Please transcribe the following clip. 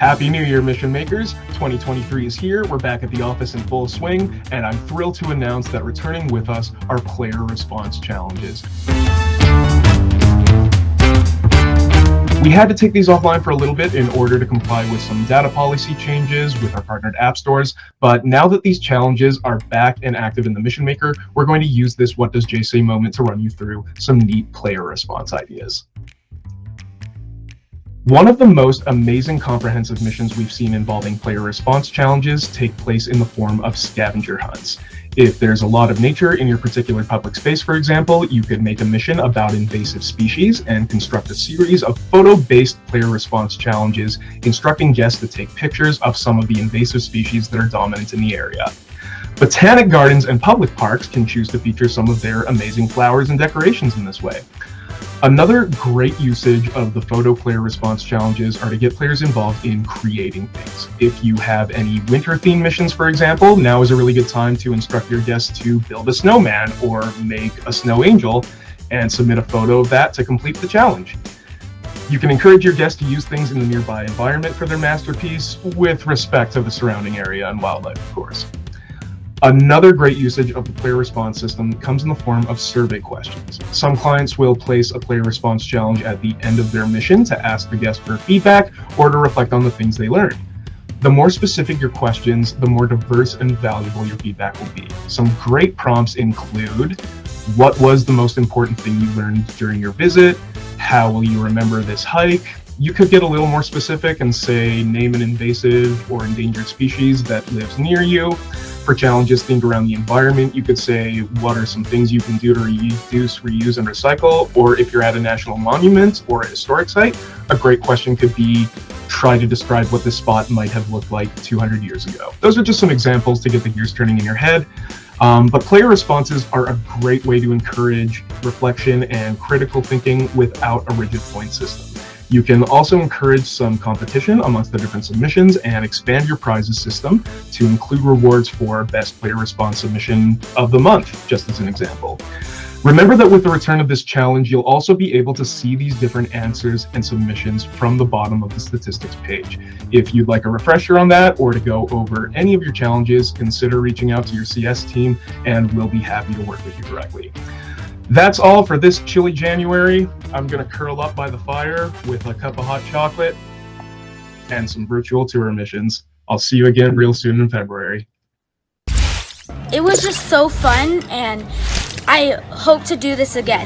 Happy New Year, Mission Makers! 2023 is here, we're back at the office in full swing, and I'm thrilled to announce that returning with us are player response challenges. We had to take these offline for a little bit in order to comply with some data policy changes with our partnered app stores, but now that these challenges are back and active in the Mission Maker, we're going to use this What Does Jay Say moment to run you through some neat player response ideas. One of the most amazing comprehensive missions we've seen involving player response challenges take place in the form of scavenger hunts. If there's a lot of nature in your particular public space, for example, you could make a mission about invasive species and construct a series of photo-based player response challenges, instructing guests to take pictures of some of the invasive species that are dominant in the area. Botanic gardens and public parks can choose to feature some of their amazing flowers and decorations in this way. Another great usage of the photo player response challenges are to get players involved in creating things. If you have any winter themed missions, for example, now is a really good time to instruct your guests to build a snowman or make a snow angel and submit a photo of that to complete the challenge. You can encourage your guests to use things in the nearby environment for their masterpiece with respect to the surrounding area and wildlife, of course. Another great usage of the player response system comes in the form of survey questions. Some clients will place a player response challenge at the end of their mission to ask the guest for feedback or to reflect on the things they learned. The more specific your questions, the more diverse and valuable your feedback will be. Some great prompts include: what was the most important thing you learned during your visit? How will you remember this hike? You could get a little more specific and say, name an invasive or endangered species that lives near you. For challenges themed around the environment, you could say, what are some things you can do to reduce, reuse, and recycle? Or if you're at a national monument or a historic site, a great question could be, try to describe what this spot might have looked like 200 years ago. Those are just some examples to get the gears turning in your head. But player responses are a great way to encourage reflection and critical thinking without a rigid point system. You can also encourage some competition amongst the different submissions and expand your prizes system to include rewards for best player response submission of the month, just as an example. Remember that with the return of this challenge, you'll also be able to see these different answers and submissions from the bottom of the statistics page. If you'd like a refresher on that or to go over any of your challenges, consider reaching out to your CS team and we'll be happy to work with you directly. That's all for this chilly January. I'm gonna curl up by the fire with a cup of hot chocolate and some virtual tour missions. I'll see you again real soon in February. It was just so fun, and I hope to do this again.